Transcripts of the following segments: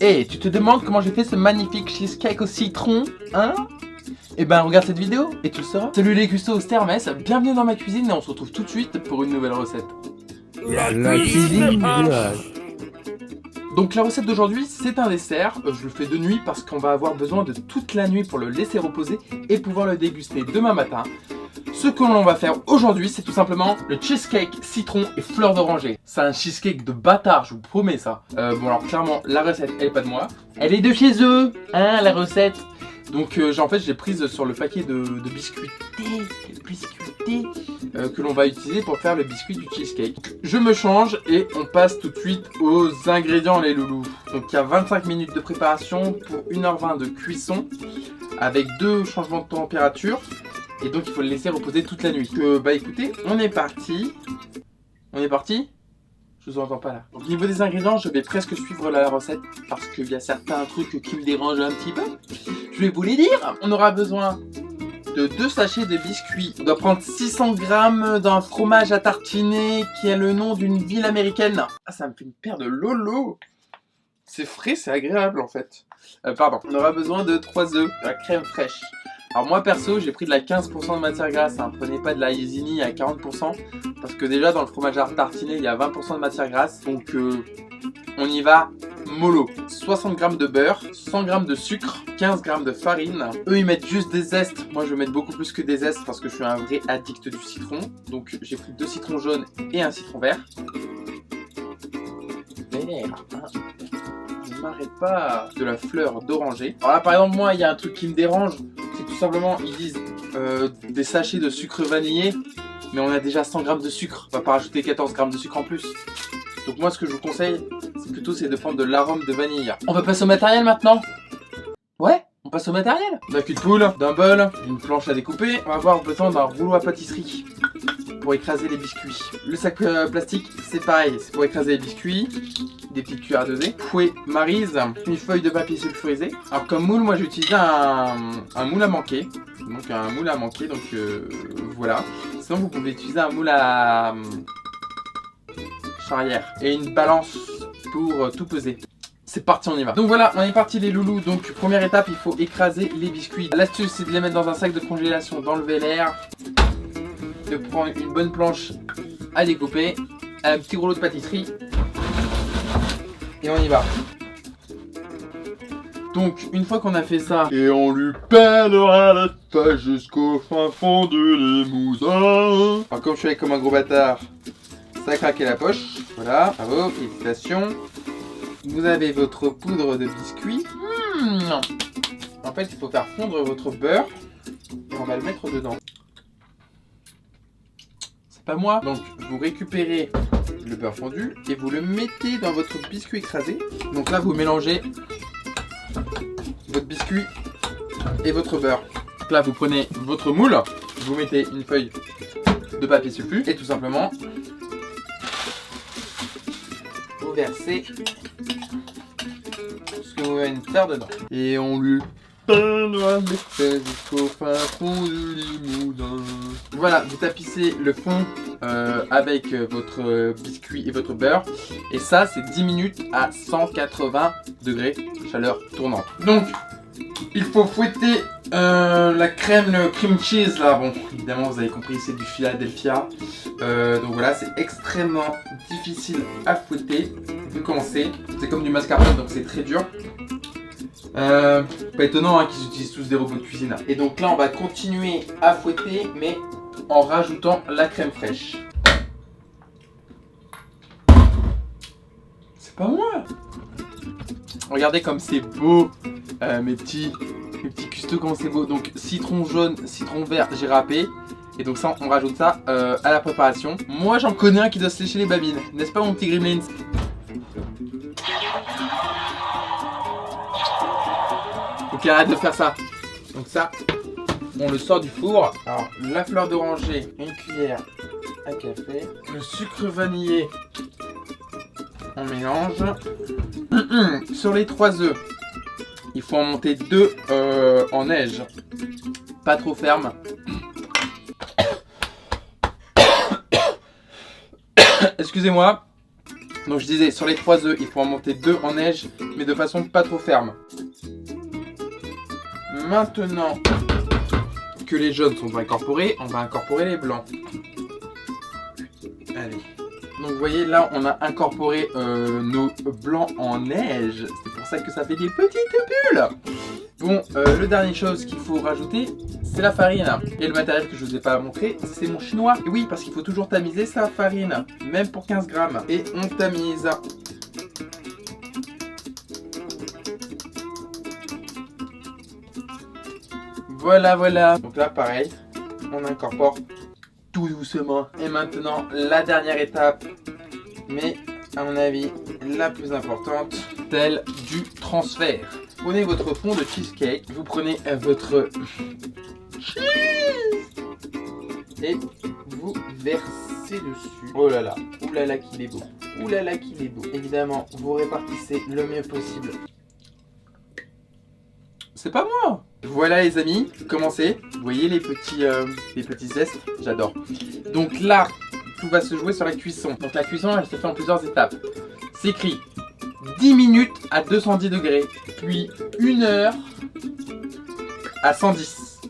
Hey, tu te demandes comment j'ai fait ce magnifique cheesecake au citron, hein? Eh ben regarde cette vidéo et tu le sauras. Salut les custos, c'est Hermès, bienvenue dans ma cuisine et on se retrouve tout de suite pour une nouvelle recette. La cuisine idéale. Donc la recette d'aujourd'hui c'est un dessert, je le fais de nuit parce qu'on va avoir besoin de toute la nuit pour le laisser reposer et pouvoir le déguster demain matin. Ce que l'on va faire aujourd'hui c'est tout simplement le cheesecake citron et fleur d'oranger. C'est un cheesecake de bâtard, je vous promets ça. Bon alors clairement la recette elle est pas de moi, elle est de chez eux, hein la recette. Donc en fait j'ai prise sur le paquet de biscuits thé que l'on va utiliser pour faire le biscuit du cheesecake. Je me change et on passe tout de suite aux ingrédients les loulous. Donc il y a 25 minutes de préparation pour 1h20 de cuisson avec 2 changements de température. Et donc il faut le laisser reposer toute la nuit. Bah écoutez, on est parti. On est parti ? Je vous entends pas là. Donc, au niveau des ingrédients, je vais presque suivre la recette parce qu'il y a certains trucs qui me dérangent un petit peu. Je vais vous les dire. On aura besoin de 2 sachets de biscuits. On doit prendre 600 g d'un fromage à tartiner qui a le nom d'une ville américaine. Ah, ça me fait une paire de lolo. C'est frais, c'est agréable en fait. Pardon. On aura besoin de 3 œufs, de la crème fraîche. Alors moi perso j'ai pris de la 15% de matière grasse, hein. Prenez pas de la Isini à 40% parce que déjà dans le fromage à tartiner il y a 20% de matière grasse, donc on y va mollo. 60 g de beurre, 100 g de sucre, 15 g de farine. Eux ils mettent juste des zestes, moi je vais mettre beaucoup plus que des zestes parce que je suis un vrai addict du citron. Donc j'ai pris 2 citrons jaunes et un citron vert. Je m'arrête pas de la fleur d'oranger. Alors là par exemple moi il y a un truc qui me dérange, c'est tout simplement ils disent des sachets de sucre vanillé, mais on a déjà 100 g de sucre, on va pas rajouter 14 g de sucre en plus. Donc moi ce que je vous conseille c'est de prendre de l'arôme de vanille. On va passer au matériel maintenant. Ouais, on passe au matériel. D'un cul de poule, d'un bol, d'une planche à découper. On va avoir besoin d'un rouleau à pâtisserie pour écraser les biscuits. Le sac plastique c'est pareil, c'est pour écraser les biscuits. Des petites cuillères de thé, fouet Maryse, une feuille de papier sulfurisé. Alors comme moule, moi j'ai utilisé un moule à manquer. Donc un moule à manquer, donc voilà. Sinon vous pouvez utiliser un moule à charrière. Et une balance pour tout peser. C'est parti, on y va. Donc voilà, on est parti les loulous. Donc première étape, il faut écraser les biscuits. L'astuce c'est de les mettre dans un sac de congélation, d'enlever l'air, de prendre une bonne planche à découper, un petit rouleau de pâtisserie. Et on y va. Donc une fois qu'on a fait ça, Et on lui pèlera la taille jusqu'au fin fond du Limousin. alors comme je suis allé comme un gros bâtard, ça a craqué la poche. Voilà, bravo, félicitations. Vous avez votre poudre de biscuit. En fait il faut faire fondre votre beurre et on va le mettre dedans. C'est pas moi. Donc vous récupérez le beurre fondu et vous le mettez dans votre biscuit écrasé. Donc là vous mélangez votre biscuit et votre beurre. Donc là vous prenez votre moule, vous mettez une feuille de papier sulfu et tout simplement vous versez ce que vous allez faire dedans. Et on lui Pèlera les fesses jusqu'au fin fond du Limousin. voilà, vous tapissez le fond avec votre biscuit et votre beurre. Et ça, c'est 10 minutes à 180 degrés, chaleur tournante. Donc, il faut fouetter la crème, le cream cheese là. Bon, évidemment, vous avez compris, c'est du Philadelphia. Donc voilà, c'est extrêmement difficile à fouetter. Vous commencez, c'est comme du mascarpone, donc c'est très dur. Pas étonnant hein, qu'ils utilisent tous des robots de cuisine. Et donc là on va continuer à fouetter mais en rajoutant la crème fraîche. C'est pas moi. Regardez comme c'est beau mes petits custos, comment c'est beau. Donc citron jaune, citron vert j'ai râpé. Et donc ça on rajoute ça à la préparation. Moi j'en connais un qui doit se lécher les babines. N'est-ce pas mon petit Gremlins? Ok, arrête de faire ça. Donc ça, on le sort du four. Alors, la fleur d'oranger, une cuillère à café. Le sucre vanillé, on mélange. Sur les 3 œufs, il faut en monter 2 en neige. Pas trop ferme. Excusez-moi. Donc je disais, sur les 3 œufs, il faut en monter 2 en neige, mais de façon pas trop ferme. Maintenant que les jaunes sont incorporés, on va incorporer les blancs. Allez. Donc vous voyez, là on a incorporé nos blancs en neige. C'est pour ça que ça fait des petites bulles. Bon, le dernier chose qu'il faut rajouter, c'est la farine. Et le matériel que je vous ai pas montré, c'est mon chinois. Et oui, parce qu'il faut toujours tamiser sa farine, même pour 15 grammes. Et on tamise. Voilà, voilà. Donc là, pareil, on incorpore tout doucement. Et maintenant, la dernière étape, mais à mon avis, la plus importante, celle du transfert. Prenez votre fond de cheesecake, vous prenez votre cheese et vous versez dessus. Oh là là, oulala qu'il est beau, oulala qu'il est beau. Évidemment, vous répartissez le mieux possible. C'est pas moi. Voilà les amis, commencez. Vous voyez les petits zestes, j'adore. Donc là, tout va se jouer sur la cuisson. Donc la cuisson, elle se fait en plusieurs étapes. C'est écrit 10 minutes à 210 degrés, puis 1 heure à 110.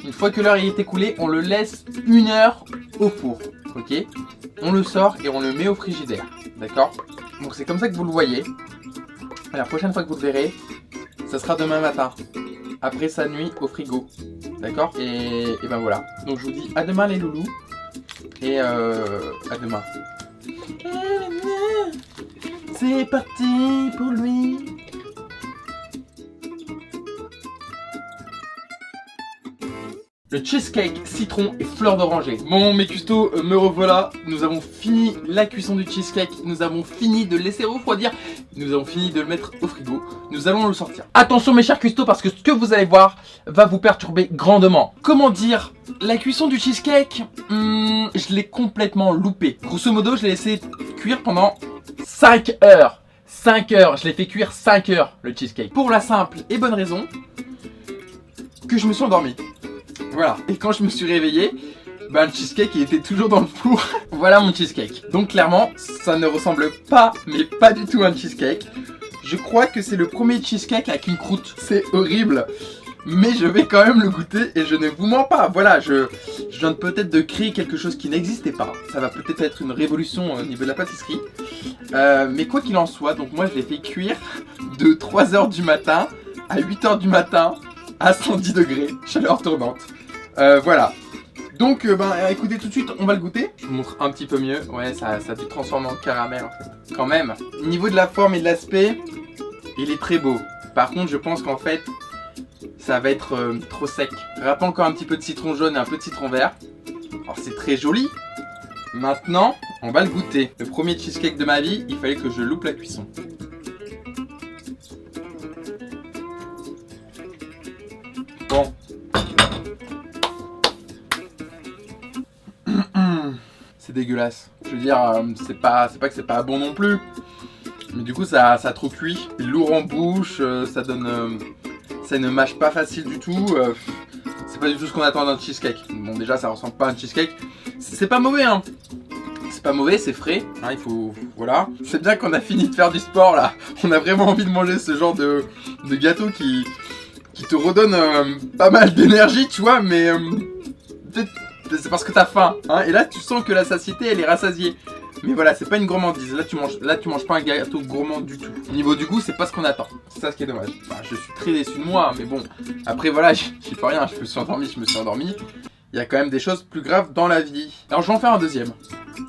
Une fois que l'heure est écoulée, on le laisse 1 heure au four, ok? On le sort et on le met au frigidaire, d'accord? Donc c'est comme ça que vous le voyez. La prochaine fois que vous le verrez, ça sera demain matin, après sa nuit au frigo, d'accord? Et ben voilà, donc je vous dis à demain les loulous, et à demain. C'est parti pour lui. Le cheesecake citron et fleur d'oranger. Bon mes custos, me revoilà. Nous avons fini la cuisson du cheesecake. Nous avons fini de le laisser refroidir. Nous avons fini de le mettre au frigo. Nous allons le sortir. Attention mes chers custos, parce que ce que vous allez voir va vous perturber grandement. Comment dire? La cuisson du cheesecake, je l'ai complètement loupé. Grosso modo, je l'ai laissé cuire pendant 5 heures. 5 heures, je l'ai fait cuire 5 heures le cheesecake. Pour la simple et bonne raison que je me suis endormi. Voilà, et quand je me suis réveillé, bah, le cheesecake il était toujours dans le four. Voilà mon cheesecake. Donc clairement, ça ne ressemble pas, mais pas du tout à un cheesecake. Je crois que c'est le premier cheesecake avec une croûte. C'est horrible. Mais je vais quand même le goûter et je ne vous mens pas. Voilà, je viens peut-être de créer quelque chose qui n'existait pas. Ça va peut-être être une révolution au niveau de la pâtisserie. Mais quoi qu'il en soit, donc moi je l'ai fait cuire de 3h du matin à 8h du matin à 110 degrés, chaleur tournante. Voilà. Donc écoutez, tout de suite on va le goûter. Je vous montre un petit peu mieux. Ouais, ça a dû transformer en caramel en fait. Quand même. Au niveau de la forme et de l'aspect, il est très beau. Par contre je pense qu'en fait ça va être trop sec. Je râpe encore un petit peu de citron jaune et un peu de citron vert. Alors c'est très joli. Maintenant, on va le goûter. Le premier cheesecake de ma vie, il fallait que je loupe la cuisson. Bon. C'est dégueulasse. Je veux dire, c'est pas que c'est pas bon non plus. Mais du coup, ça a trop cuit. C'est lourd en bouche, ça donne... ça ne mâche pas facile du tout. C'est pas du tout ce qu'on attend d'un cheesecake. Bon, déjà, ça ressemble pas à un cheesecake. C'est pas mauvais, hein. C'est pas mauvais, c'est frais. Hein, il faut... Voilà. C'est bien qu'on a fini de faire du sport, là. On a vraiment envie de manger ce genre de gâteau qui te redonne pas mal d'énergie, tu vois, mais... peut-être c'est parce que t'as faim. Hein, et là, tu sens que la satiété, elle est rassasiée. Mais voilà, c'est pas une gourmandise. Là, tu manges pas un gâteau gourmand du tout. Au niveau du goût, c'est pas ce qu'on attend. C'est ça ce qui est dommage. Enfin, je suis très déçu de moi, mais bon. Après, voilà, j'y peux rien. Je me suis endormi. Il y a quand même des choses plus graves dans la vie. Alors, je vais en faire un deuxième.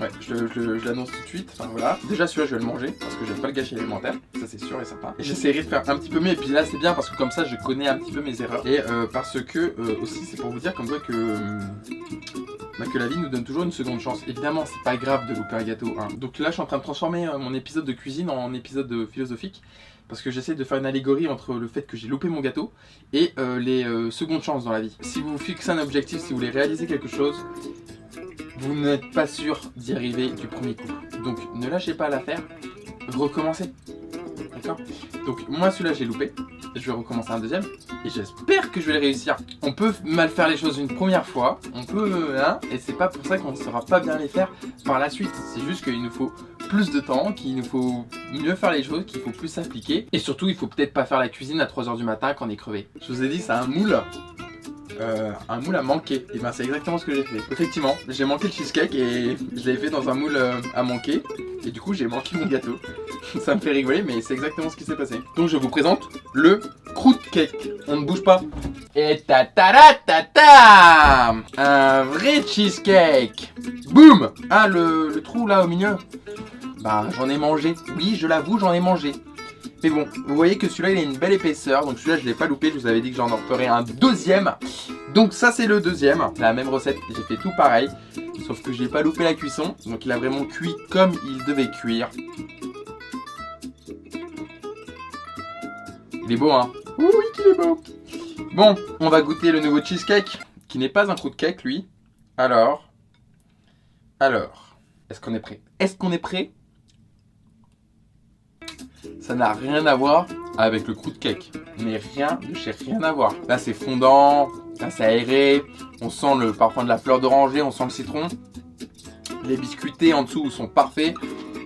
Ouais, je l'annonce tout de suite. Enfin, voilà. Déjà, celui-là, je vais le manger parce que j'aime pas le gâcher alimentaire. Ça, c'est sûr et certain. Et j'essaierai de faire un petit peu mieux. Et puis là, c'est bien parce que comme ça, je connais un petit peu mes erreurs. Et parce que aussi, c'est pour vous dire comme quoi que la vie nous donne toujours une seconde chance. Évidemment, c'est pas grave de louper un gâteau. Hein. Donc là, je suis en train de transformer mon épisode de cuisine en épisode philosophique. Parce que j'essaie de faire une allégorie entre le fait que j'ai loupé mon gâteau et les secondes chances dans la vie. Si vous fixez un objectif, si vous voulez réaliser quelque chose, vous n'êtes pas sûr d'y arriver du premier coup. Donc ne lâchez pas l'affaire, recommencez. D'accord? Donc moi celui-là j'ai loupé, je vais recommencer un deuxième et j'espère que je vais le réussir. On peut mal faire les choses une première fois, on peut, hein, et c'est pas pour ça qu'on ne saura pas bien les faire par la suite. C'est juste qu'il nous faut plus de temps, qu'il nous faut mieux faire les choses, qu'il faut plus s'appliquer. Et surtout, il faut peut-être pas faire la cuisine à 3 h du matin quand on est crevé. Je vous ai dit, c'est un moule à manquer. Et ben c'est exactement ce que j'ai fait. Effectivement, j'ai manqué le cheesecake et je l'ai fait dans un moule à manquer. Et du coup, j'ai manqué mon gâteau. Ça me fait rigoler, mais c'est exactement ce qui s'est passé. Donc je vous présente le croûte cake. On ne bouge pas. Et ta ta ta ta ta, un vrai cheesecake. Boum. Ah, le trou là au milieu. Bah j'en ai mangé. Oui, je l'avoue, j'en ai mangé. Mais bon, vous voyez que celui-là il a une belle épaisseur. Donc celui-là je l'ai pas loupé. Je vous avais dit que j'en en ferais un deuxième. Donc ça c'est le deuxième. La même recette. J'ai fait tout pareil. Sauf que j'ai pas loupé la cuisson. Donc il a vraiment cuit comme il devait cuire. Il est beau, hein? Oui, qu'il est beau. Bon, on va goûter le nouveau cheesecake, qui n'est pas un croûte cake, lui. Alors, est-ce qu'on est prêt? Est-ce qu'on est prêt? Ça n'a rien à voir avec le croûte cake. Mais rien de chez rien à voir. Là, c'est fondant, là, c'est aéré. On sent le parfum de la fleur d'oranger, on sent le citron. Les biscuités en dessous sont parfaits.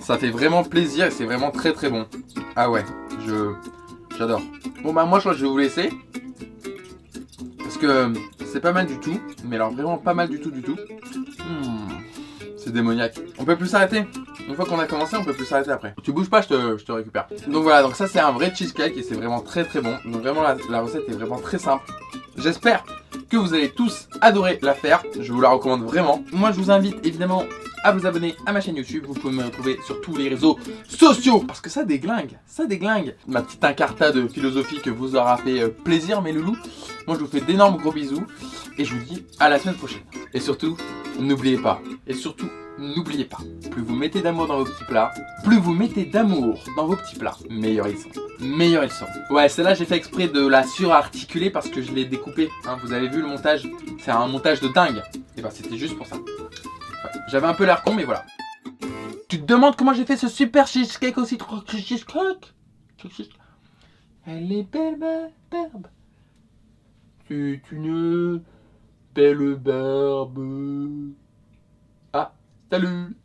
Ça fait vraiment plaisir et c'est vraiment très très bon. Ah ouais, j'adore. Bon bah moi je crois que je vais vous laisser. Parce que c'est pas mal du tout. Mais alors vraiment pas mal du tout. C'est démoniaque. On peut plus s'arrêter. Une fois qu'on a commencé, on peut plus s'arrêter après. Tu bouges pas, je te récupère. Donc voilà, donc ça c'est un vrai cheesecake et c'est vraiment très très bon. Donc vraiment la recette est vraiment très simple. J'espère que vous allez tous adorer la faire. Je vous la recommande vraiment. Moi je vous invite évidemment à vous abonner à ma chaîne YouTube. Vous pouvez me retrouver sur tous les réseaux sociaux. Parce que ça déglingue, ça déglingue. Ma petite incarta de philosophie que vous aura fait plaisir mes loulous. Moi je vous fais d'énormes gros bisous. Et je vous dis à la semaine prochaine. Et surtout, n'oubliez pas. N'oubliez pas, plus vous mettez d'amour dans vos petits plats, meilleurs ils sont. Meilleurs ils sont. Ouais, celle-là j'ai fait exprès de la surarticuler parce que je l'ai découpée. Hein, vous avez vu le montage, c'est un montage de dingue. Et bah c'était juste pour ça. Ouais, j'avais un peu l'air con mais voilà. Tu te demandes comment j'ai fait ce super cheesecake aussi trop cheesecake. Elle est belle ma barbe. C'est une belle barbe. Ah, salut.